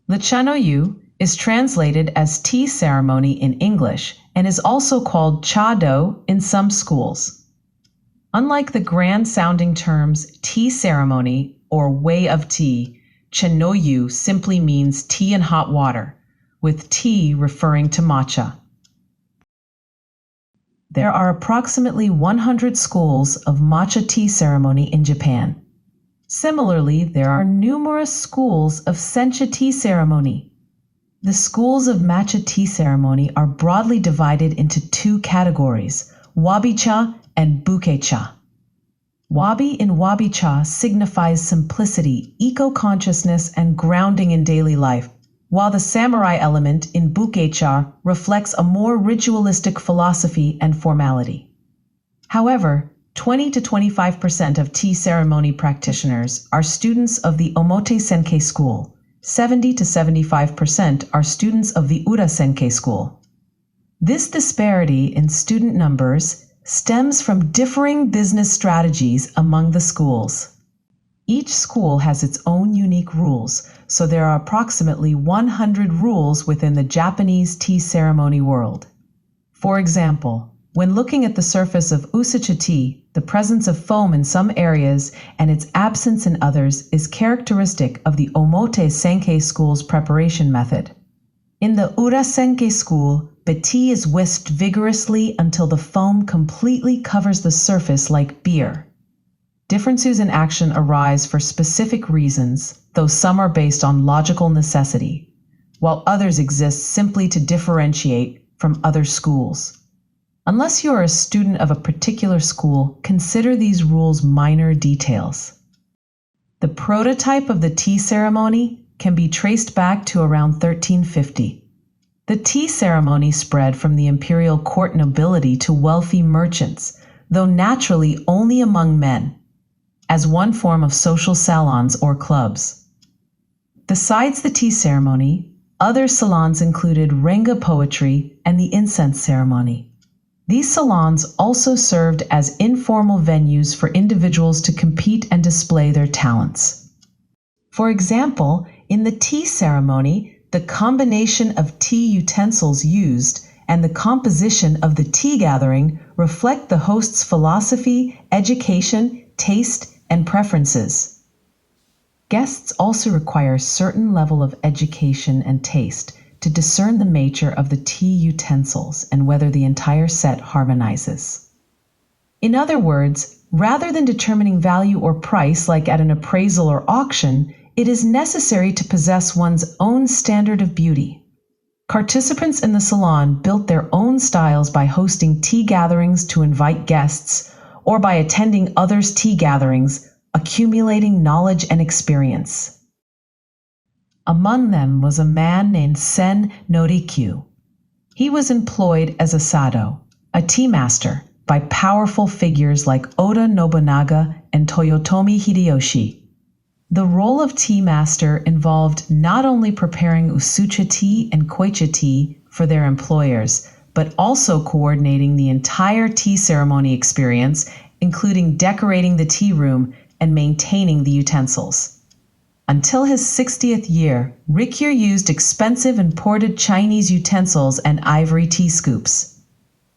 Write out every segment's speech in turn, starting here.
The Chanoyu is translated as tea ceremony in English and is also called cha-do in some schools. Unlike the grand-sounding terms tea ceremony or way of tea, Chanoyu simply means tea and hot water, with tea referring to matcha. There are approximately 100 schools of matcha tea ceremony in Japan. Similarly, there are numerous schools of sencha tea ceremony. The schools of matcha tea ceremony are broadly divided into two categories, wabi-cha and buke-cha. Wabi in wabi-cha signifies simplicity, eco-consciousness, and grounding in daily life, while the samurai element in buke-cha reflects a more ritualistic philosophy and formality. However, 20 to 25% of tea ceremony practitioners are students of the Omote Senkei school. 70 to 75% are students of the Ura Senkei school. This disparity in student numbers stems from differing business strategies among the schools. Each school has its own unique rules, so there are approximately 100 rules within the Japanese tea ceremony world. For example, when looking at the surface of usucha tea, the presence of foam in some areas and its absence in others is characteristic of the Omote Senkei school's preparation method. In the Ura Senkei school, the tea is whisked vigorously until the foam completely covers the surface like beer. Differences in action arise for specific reasons, though some are based on logical necessity, while others exist simply to differentiate from other schools. Unless you are a student of a particular school, consider these rules minor details. The prototype of the tea ceremony can be traced back to around 1350. The tea ceremony spread from the imperial court nobility to wealthy merchants, though naturally only among men, as one form of social salons or clubs. Besides the tea ceremony, other salons included renga poetry and the incense ceremony. These salons also served as informal venues for individuals to compete and display their talents. For example, in the tea ceremony, the combination of tea utensils used and the composition of the tea gathering reflect the host's philosophy, education, taste, and preferences. Guests also require a certain level of education and taste to discern the nature of the tea utensils and whether the entire set harmonizes. In other words, rather than determining value or price like at an appraisal or auction, it is necessary to possess one's own standard of beauty. Participants in the salon built their own styles by hosting tea gatherings to invite guests or by attending others' tea gatherings, accumulating knowledge and experience. Among them was a man named Sen Norikyu. He was employed as a sado, a tea master, by powerful figures like Oda Nobunaga and Toyotomi Hideyoshi. The role of tea master involved not only preparing usucha tea and koicha tea for their employers, but also coordinating the entire tea ceremony experience, including decorating the tea room and maintaining the utensils. Until his 60th year, Rikyu used expensive imported Chinese utensils and ivory tea scoops.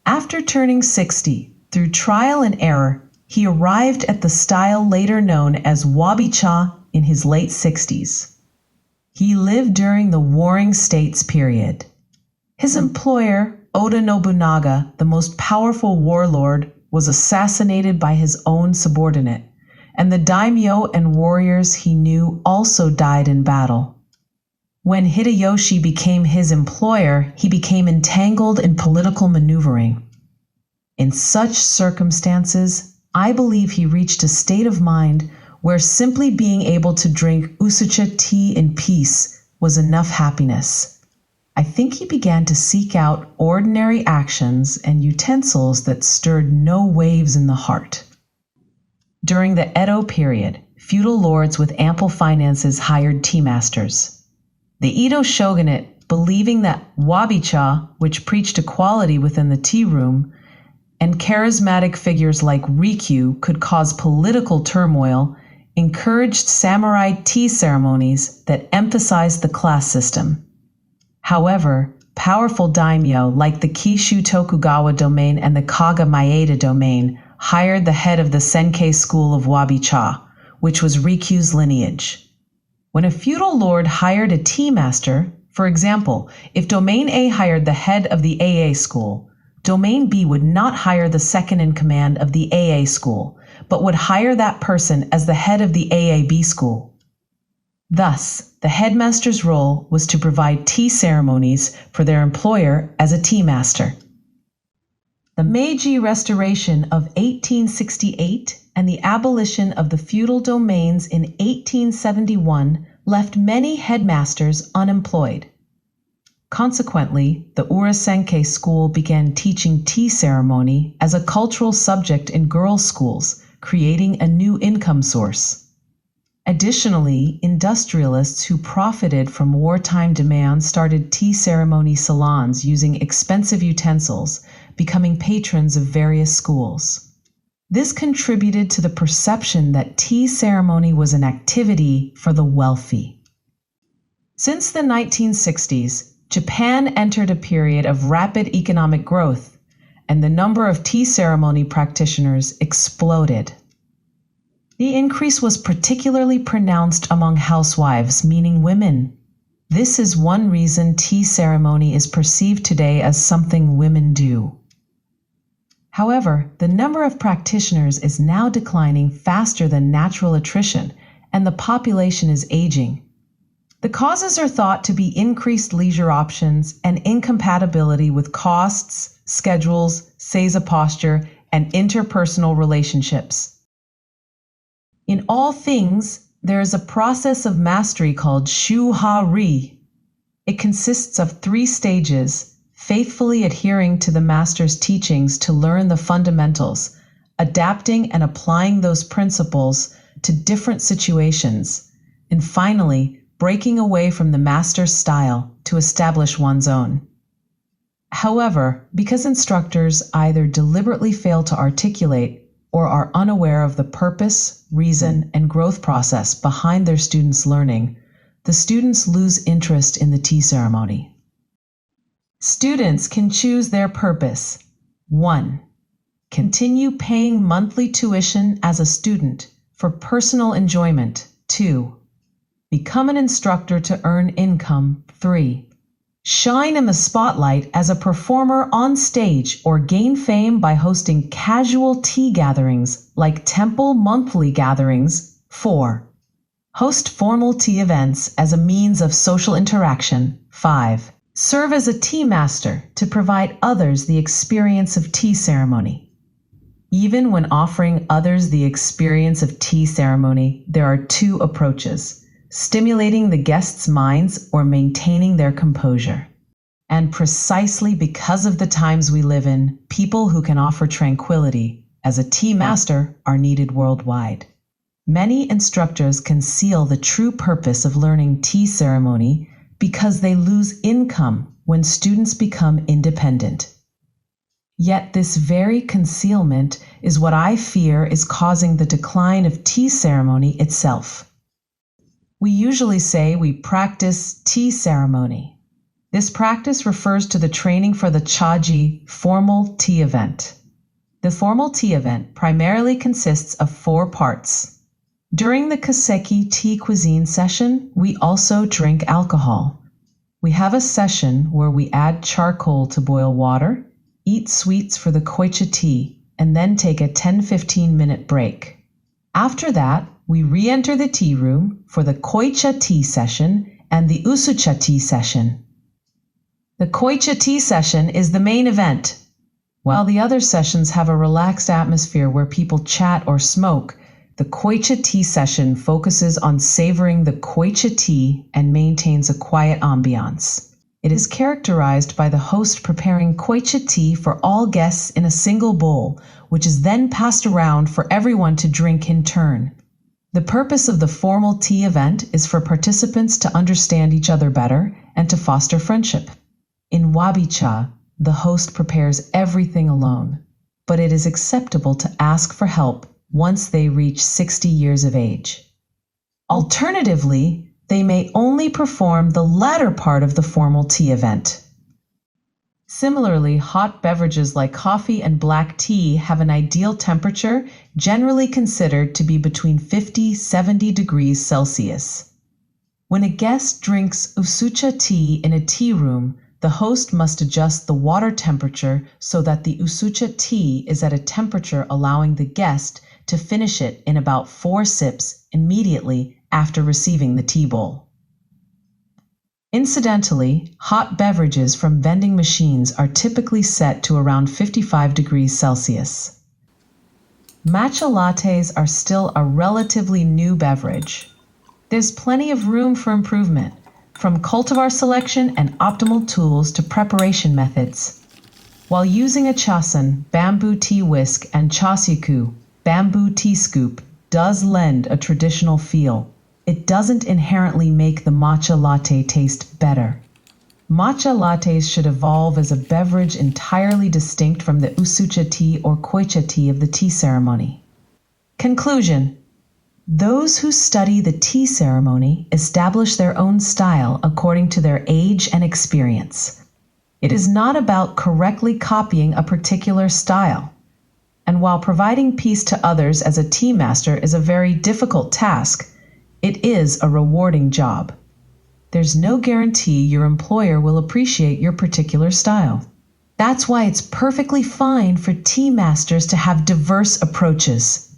After turning 60, through trial and error, he arrived at the style later known as wabi-cha in his late 60s. He lived during the Warring States period. His employer, Oda Nobunaga, the most powerful warlord, was assassinated by his own subordinate, and the daimyo and warriors he knew also died in battle. When Hideyoshi became his employer, he became entangled in political maneuvering. In such circumstances, I believe he reached a state of mind where simply being able to drink usucha tea in peace was enough happiness. I think he began to seek out ordinary actions and utensils that stirred no waves in the heart. During the Edo period, feudal lords with ample finances hired tea masters. The Edo shogunate, believing that wabi-cha, which preached equality within the tea room, and charismatic figures like Rikyu could cause political turmoil, encouraged samurai tea ceremonies that emphasized the class system. However, powerful daimyo like the Kishu Tokugawa domain and the Kaga Maeda domain hired the head of the Senkei school of Wabi-cha, which was Rikyu's lineage. When a feudal lord hired a tea master, for example, if Domain A hired the head of the AA school, Domain B would not hire the second in command of the AA school, but would hire that person as the head of the AAB school. Thus, the headmaster's role was to provide tea ceremonies for their employer as a tea master. The Meiji Restoration of 1868 and the abolition of the feudal domains in 1871 left many headmasters unemployed. Consequently, the Urasenkei school began teaching tea ceremony as a cultural subject in girls' schools, creating a new income source. Additionally, industrialists who profited from wartime demand started tea ceremony salons using expensive utensils, becoming patrons of various schools. This contributed to the perception that tea ceremony was an activity for the wealthy. Since the 1960s, Japan entered a period of rapid economic growth, and the number of tea ceremony practitioners exploded. The increase was particularly pronounced among housewives, meaning women. This is one reason tea ceremony is perceived today as something women do. However, the number of practitioners is now declining faster than natural attrition, and the population is aging. The causes are thought to be increased leisure options and incompatibility with costs, schedules, seiza posture, and interpersonal relationships. In all things, there is a process of mastery called shu-ha-ri. It consists of 3 stages, faithfully adhering to the master's teachings to learn the fundamentals, adapting and applying those principles to different situations, and finally, breaking away from the master's style to establish one's own. However, because instructors either deliberately fail to articulate or are unaware of the purpose, reason, and growth process behind their students' learning, the students lose interest in the tea ceremony. Students can choose their purpose. 1. Continue paying monthly tuition as a student for personal enjoyment. 2. Become an instructor to earn income. 3. Shine in the spotlight as a performer on stage or gain fame by hosting casual tea gatherings like temple monthly gatherings. 4. Host formal tea events as a means of social interaction. 5. Serve as a tea master to provide others the experience of tea ceremony. Even when offering others the experience of tea ceremony, there are 2 approaches: stimulating the guests' minds or maintaining their composure. And precisely because of the times we live in, people who can offer tranquility as a tea master are needed worldwide. Many instructors conceal the true purpose of learning tea ceremony because they lose income when students become independent. Yet this very concealment is what I fear is causing the decline of tea ceremony itself. We usually say we practice tea ceremony. This practice refers to the training for the chaji, formal tea event. The formal tea event primarily consists of 4 parts. During the kaseki tea cuisine session, we also drink alcohol. We have a session where we add charcoal to boil water, eat sweets for the koicha tea, and then take a 10-15 minute break. After that, we re-enter the tea room for the koicha tea session and the usucha tea session. The koicha tea session is the main event. While the other sessions have a relaxed atmosphere where people chat or smoke, the koicha tea session focuses on savoring the koicha tea and maintains a quiet ambiance. It is characterized by the host preparing koicha tea for all guests in a single bowl, which is then passed around for everyone to drink in turn. The purpose of the formal tea event is for participants to understand each other better and to foster friendship. In Wabi-cha, the host prepares everything alone, but it is acceptable to ask for help once they reach 60 years of age. Alternatively, they may only perform the latter part of the formal tea event. Similarly, hot beverages like coffee and black tea have an ideal temperature, generally considered to be between 50–70 degrees Celsius. When a guest drinks usucha tea in a tea room, the host must adjust the water temperature so that the usucha tea is at a temperature allowing the guest to finish it in about 4 sips immediately after receiving the tea bowl. Incidentally, hot beverages from vending machines are typically set to around 55 degrees Celsius. Matcha lattes are still a relatively new beverage. There's plenty of room for improvement, from cultivar selection and optimal tools to preparation methods. While using a chasan, bamboo tea whisk, and chasuku, bamboo tea scoop, does lend a traditional feel, it doesn't inherently make the matcha latte taste better. Matcha lattes should evolve as a beverage entirely distinct from the usucha tea or koicha tea of the tea ceremony. Conclusion: those who study the tea ceremony establish their own style according to their age and experience. It is not about correctly copying a particular style. And while providing peace to others as a tea master is a very difficult task, it is a rewarding job. There's no guarantee your employer will appreciate your particular style. That's why it's perfectly fine for tea masters to have diverse approaches.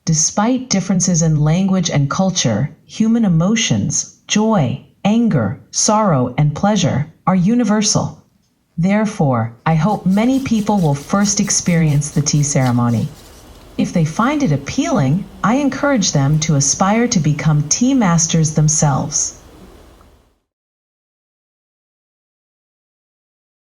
Despite differences in language and culture, human emotions, joy, anger, sorrow, and pleasure are universal. Therefore, I hope many people will first experience the tea ceremony. If they find it appealing, I encourage them to aspire to become tea masters themselves.